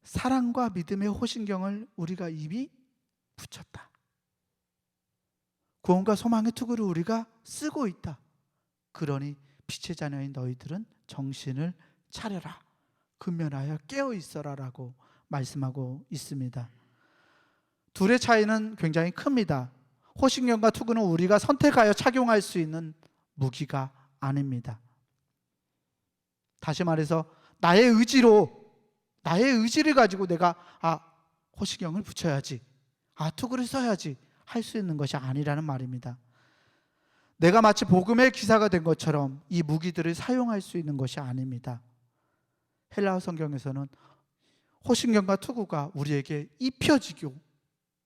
사랑과 믿음의 호신경을 우리가 이미 붙였다. 구원과 소망의 투구를 우리가 쓰고 있다. 그러니 빛의 자녀인 너희들은 정신을 차려라. 근면하여 깨어 있어라 라고 말씀하고 있습니다. 둘의 차이는 굉장히 큽니다. 호신경과 투구는 우리가 선택하여 착용할 수 있는 무기가 아닙니다. 다시 말해서 나의 의지를 가지고 내가 호신경을 붙여야지, 투구를 써야지 할 수 있는 것이 아니라는 말입니다. 내가 마치 복음의 기사가 된 것처럼 이 무기들을 사용할 수 있는 것이 아닙니다. 헬라어 성경에서는 호신경과 투구가 우리에게 입혀지고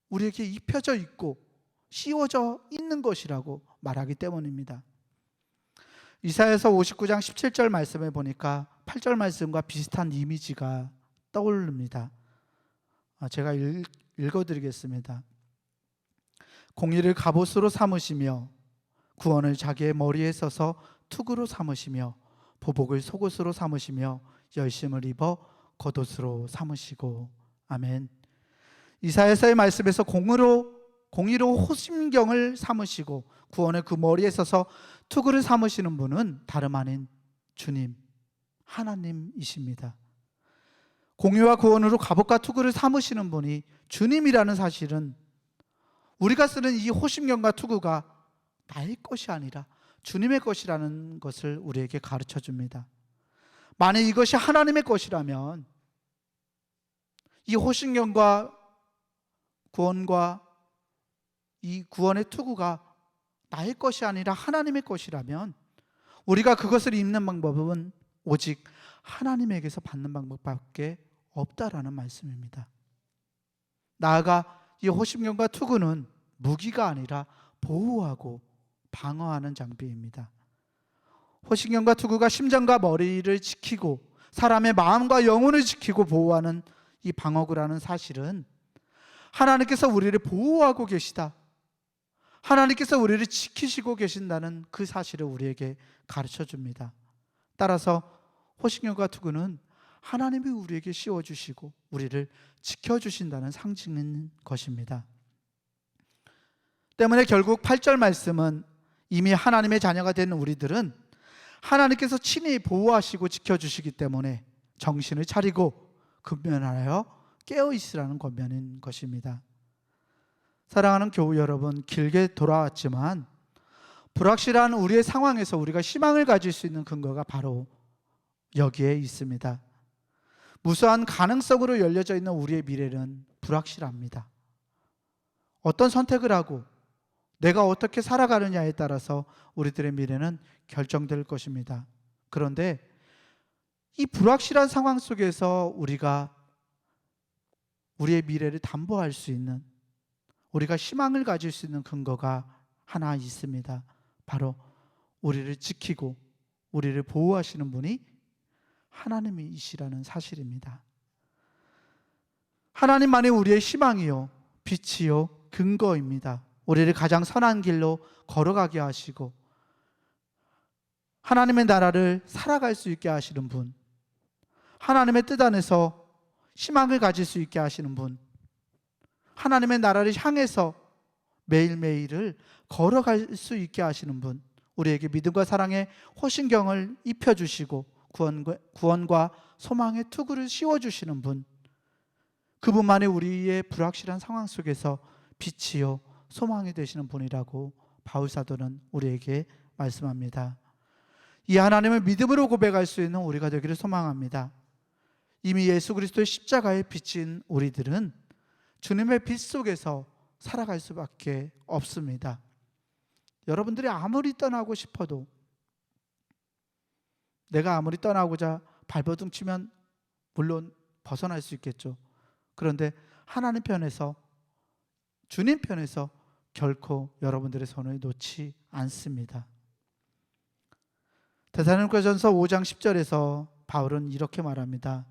우리에게 입혀져 있고 씌워져 있는 것이라고 말하기 때문입니다. 이사야서 59장 17절 말씀에 보니까 8절 말씀과 비슷한 이미지가 떠오릅니다. 제가 읽어드리겠습니다. 공의를 갑옷으로 삼으시며 구원을 자기의 머리에 써서 투구로 삼으시며 보복을 속옷으로 삼으시며 열심을 입어 겉옷으로 삼으시고. 아멘. 이사야서의 말씀에서 공의로 호심경을 삼으시고 구원을 그 머리에 써서 투구를 삼으시는 분은 다름 아닌 주님 하나님이십니다. 공의와 구원으로 갑옷과 투구를 삼으시는 분이 주님이라는 사실은 우리가 쓰는 이 호심경과 투구가 나의 것이 아니라 주님의 것이라는 것을 우리에게 가르쳐 줍니다. 만약 이것이 하나님의 것이라면 이 호심경과 구원과 이 구원의 투구가 나의 것이 아니라 하나님의 것이라면 우리가 그것을 입는 방법은 오직 하나님에게서 받는 방법밖에 없다라는 말씀입니다. 나아가 이 호심경과 투구는 무기가 아니라 보호하고 방어하는 장비입니다. 호신경과 투구가 심장과 머리를 지키고 사람의 마음과 영혼을 지키고 보호하는 이 방어구라는 사실은 하나님께서 우리를 보호하고 계시다, 하나님께서 우리를 지키시고 계신다는 그 사실을 우리에게 가르쳐 줍니다. 따라서 호신경과 투구는 하나님이 우리에게 씌워주시고 우리를 지켜주신다는 상징인 것입니다. 때문에 결국 8절 말씀은 이미 하나님의 자녀가 된 우리들은 하나님께서 친히 보호하시고 지켜주시기 때문에 정신을 차리고 근면하여 깨어있으라는 권면인 것입니다. 사랑하는 교우 여러분, 길게 돌아왔지만 불확실한 우리의 상황에서 우리가 희망을 가질 수 있는 근거가 바로 여기에 있습니다. 무수한 가능성으로 열려져 있는 우리의 미래는 불확실합니다. 어떤 선택을 하고 내가 어떻게 살아가느냐에 따라서 우리들의 미래는 결정될 것입니다. 그런데 이 불확실한 상황 속에서 우리가 우리의 미래를 담보할 수 있는, 우리가 희망을 가질 수 있는 근거가 하나 있습니다. 바로 우리를 지키고 우리를 보호하시는 분이 하나님이시라는 사실입니다. 하나님만이 우리의 희망이요 빛이요 근거입니다. 우리를 가장 선한 길로 걸어가게 하시고 하나님의 나라를 살아갈 수 있게 하시는 분, 하나님의 뜻 안에서 희망을 가질 수 있게 하시는 분, 하나님의 나라를 향해서 매일매일을 걸어갈 수 있게 하시는 분, 우리에게 믿음과 사랑의 호신경을 입혀주시고 구원과 소망의 투구를 씌워주시는 분, 그분만이 우리의 불확실한 상황 속에서 빛이요 소망이 되시는 분이라고 바울 사도는 우리에게 말씀합니다. 이 하나님을 믿음으로 고백할 수 있는 우리가 되기를 소망합니다. 이미 예수 그리스도의 십자가에 비친 우리들은 주님의 빛 속에서 살아갈 수밖에 없습니다. 여러분들이 아무리 떠나고 싶어도, 내가 아무리 떠나고자 발버둥 치면 물론 벗어날 수 있겠죠. 그런데 하나님 편에서, 주님 편에서 결코 여러분들의 손을 놓지 않습니다. 데살로니가전서 5장 10절에서 바울은 이렇게 말합니다.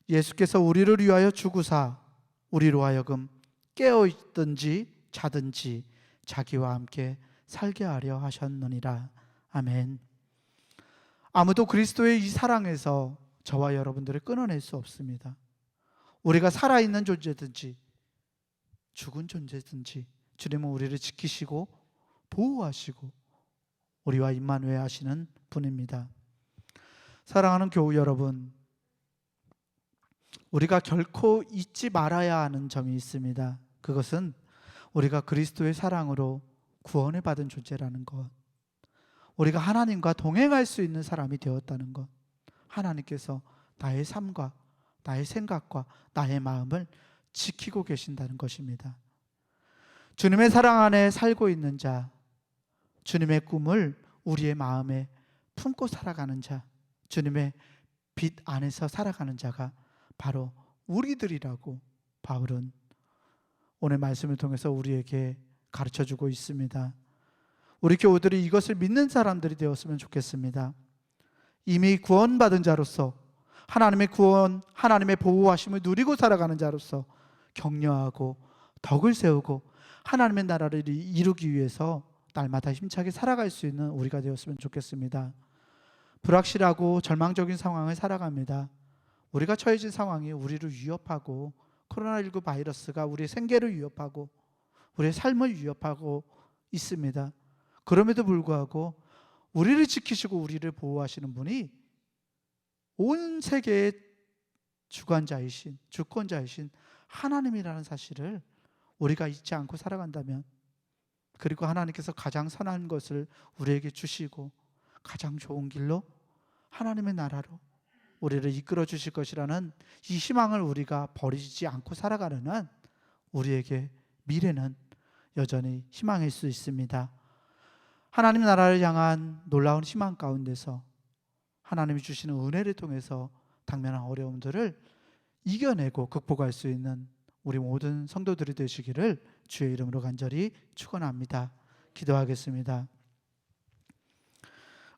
예수께서 우리를 위하여 죽으사 우리로 하여금 깨어있든지 자든지 자기와 함께 살게 하려 하셨느니라. 아멘. 아무도 그리스도의 이 사랑에서 저와 여러분들을 끊어낼 수 없습니다. 우리가 살아있는 존재든지 죽은 존재든지 주님은 우리를 지키시고 보호하시고 우리와 임마누엘 하시는 분입니다. 사랑하는 교우 여러분, 우리가 결코 잊지 말아야 하는 점이 있습니다. 그것은 우리가 그리스도의 사랑으로 구원을 받은 존재라는 것, 우리가 하나님과 동행할 수 있는 사람이 되었다는 것, 하나님께서 나의 삶과 나의 생각과 나의 마음을 지키고 계신다는 것입니다. 주님의 사랑 안에 살고 있는 자, 주님의 꿈을 우리의 마음에 품고 살아가는 자, 주님의 빛 안에서 살아가는 자가 바로 우리들이라고 바울은 오늘 말씀을 통해서 우리에게 가르쳐주고 있습니다. 우리 교우들이 이것을 믿는 사람들이 되었으면 좋겠습니다. 이미 구원받은 자로서 하나님의 구원, 하나님의 보호하심을 누리고 살아가는 자로서 격려하고 덕을 세우고 하나님의 나라를 이루기 위해서 날마다 힘차게 살아갈 수 있는 우리가 되었으면 좋겠습니다. 불확실하고 절망적인 상황을 살아갑니다. 우리가 처해진 상황이 우리를 위협하고 코로나19 바이러스가 우리의 생계를 위협하고 우리의 삶을 위협하고 있습니다. 그럼에도 불구하고 우리를 지키시고 우리를 보호하시는 분이 온 세계의 주관자이신, 주권자이신 하나님이라는 사실을 우리가 잊지 않고 살아간다면, 그리고 하나님께서 가장 선한 것을 우리에게 주시고 가장 좋은 길로 하나님의 나라로 우리를 이끌어 주실 것이라는 이 희망을 우리가 버리지 않고 살아가는 한 우리에게 미래는 여전히 희망일 수 있습니다. 하나님 나라를 향한 놀라운 희망 가운데서 하나님이 주시는 은혜를 통해서 당면한 어려움들을 이겨내고 극복할 수 있는 우리 모든 성도들이 되시기를 주의 이름으로 간절히 축원합니다. 기도하겠습니다.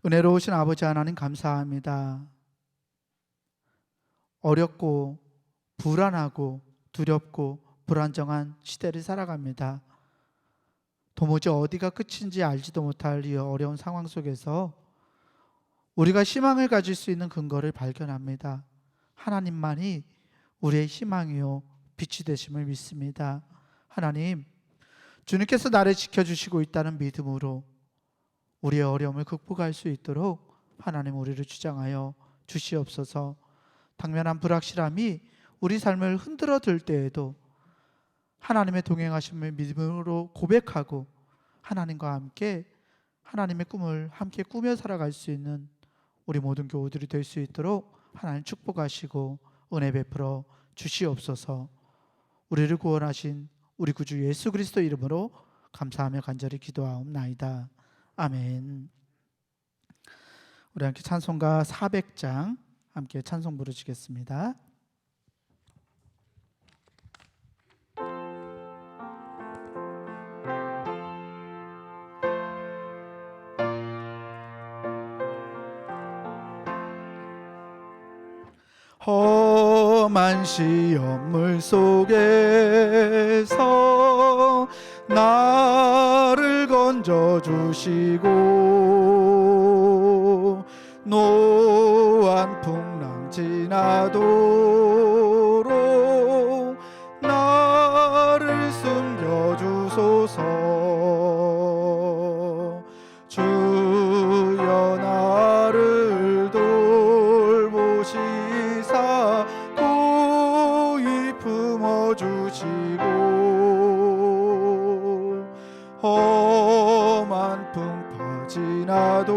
은혜로우신 아버지 하나님 감사합니다. 어렵고 불안하고 두렵고 불안정한 시대를 살아갑니다. 도무지 어디가 끝인지 알지도 못할 이 어려운 상황 속에서 우리가 희망을 가질 수 있는 근거를 발견합니다. 하나님만이 우리의 희망이요 빛이 되심을 믿습니다. 하나님, 주님께서 나를 지켜주시고 있다는 믿음으로 우리의 어려움을 극복할 수 있도록 하나님 우리를 주장하여 주시옵소서. 당면한 불확실함이 우리 삶을 흔들어 들 때에도 하나님의 동행하심을 믿음으로 고백하고 하나님과 함께 하나님의 꿈을 함께 꾸며 살아갈 수 있는 우리 모든 교우들이 될 수 있도록 하나님 축복하시고 은혜 베풀어 주시옵소서. 우리를 구원하신 우리 구주 예수 그리스도 이름으로 감사하며 간절히 기도하옵나이다. 아멘. 우리 함께 찬송가 400장 함께 찬송 부르시겠습니다. 험한 시험물 속에서 나를 건져주시고 노한 풍랑 지나도록 나를 숨겨주소서. 주여 나를 돌보시사 고이 품어주시고 험한 풍파 지나도록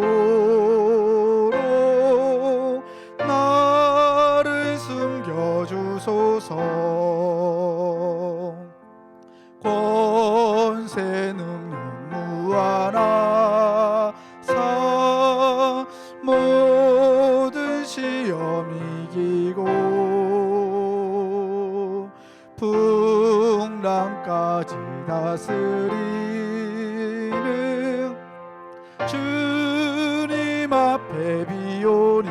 나를 숨겨주소서. 권세 능력 무한하사 모든 시험 이기고 풍랑까지 다스리는 주님 앞에 비오니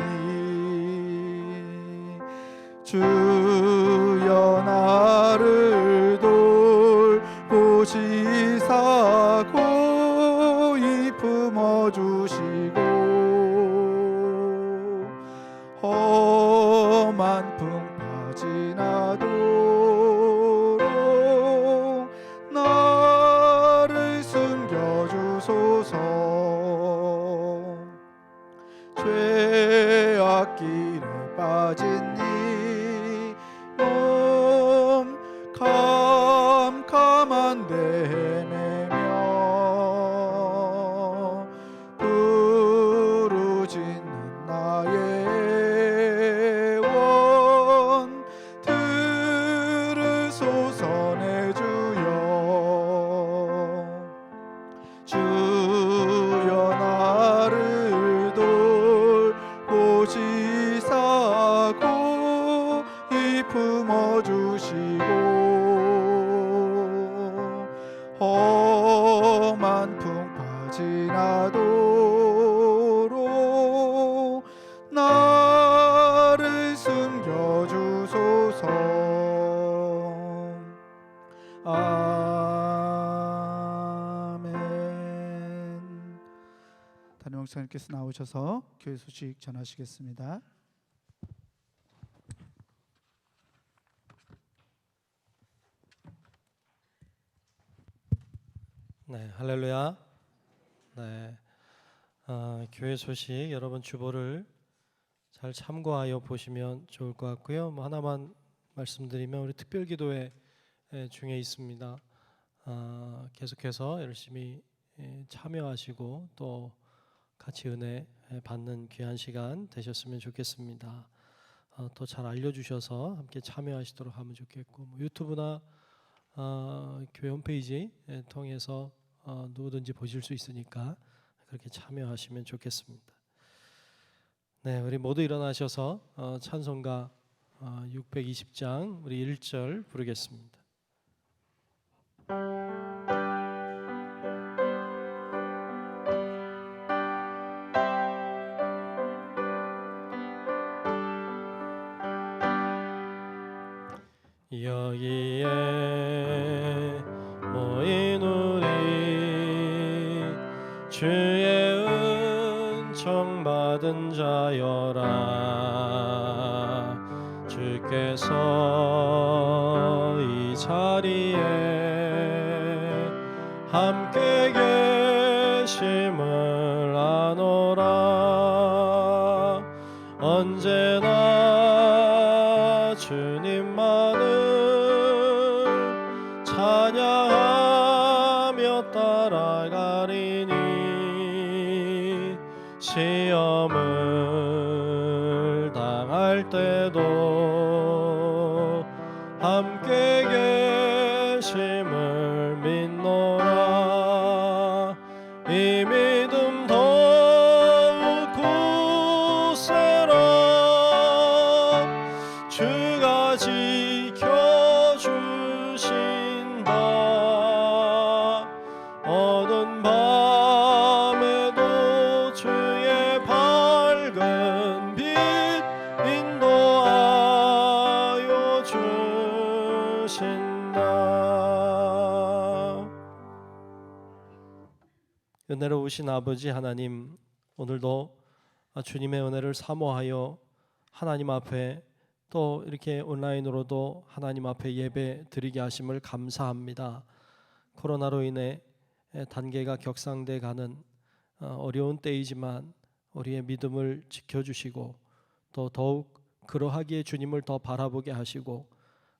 주여 나를 돌보시사 고이 품어주시고 풍파 지나도록 나를 숨겨주소서. 죄악길에 빠진 이 몸 캄캄한데 헤매며 부르짖는 나의 원 들으소서. 내 주여 나를 돌보시사 고이 품어주시고 험한 풍파 지나도록 나를 숨겨주소서. 아멘. 담임 목사님께서 나오셔서 교회 소식 전하시겠습니다. 네, 할렐루야. 네, 교회 소식 여러분 주보를 잘 참고하여 보시면 좋을 것 같고요. 하나만 말씀드리면 우리 특별기도회 중에 있습니다. 계속해서 열심히 참여하시고 또 같이 은혜 받는 귀한 시간 되셨으면 좋겠습니다. 또 잘 알려주셔서 함께 참여하시도록 하면 좋겠고, 유튜브나 교회 홈페이지 통해서 누구든지 보실 수 있으니까 그렇게 참여하시면 좋겠습니다. 네, 우리 모두 일어나셔서 찬송가 620장 우리 1절 부르겠습니다. 여기에 모인 우리 주의 은총 받은 자여라. 주께서 이 자리에 함께 계심을 아노라. 언제나 주님만을 찬양하며 따라가리니 시험을 당할 때도 함께 계심을 믿노라. 이 믿음 더욱 굳세라. 주가 지켜주신다. 어두운 밤에도 주의 밝은 빛 인도하여 주신다. 은혜로우신 아버지 하나님, 오늘도 주님의 은혜를 사모하여 하나님 앞에 또 이렇게 온라인으로도 하나님 앞에 예배 드리게 하심을 감사합니다. 코로나로 인해 단계가 격상돼 가는 어려운 때이지만 우리의 믿음을 지켜주시고 또 더욱 그러하기에 주님을 더 바라보게 하시고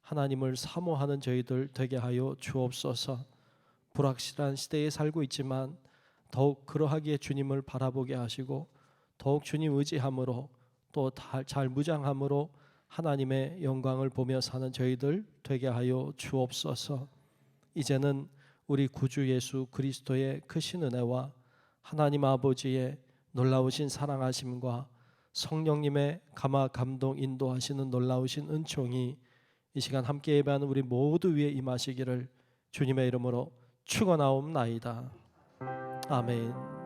하나님을 사모하는 저희들 되게 하여 주옵소서. 불확실한 시대에 살고 있지만 더욱 그러하기에 주님을 바라보게 하시고 더욱 주님 의지함으로 또 잘 무장함으로 하나님의 영광을 보며 사는 저희들 되게 하여 주옵소서. 이제는 우리 구주 예수 그리스도의 크신 은혜와 하나님 아버지의 놀라우신 사랑하심과 성령님의 감화 감동 인도하시는 놀라우신 은총이 이 시간 함께 예배하는 우리 모두 위에 임하시기를 주님의 이름으로 축원하옵나이다. 아멘.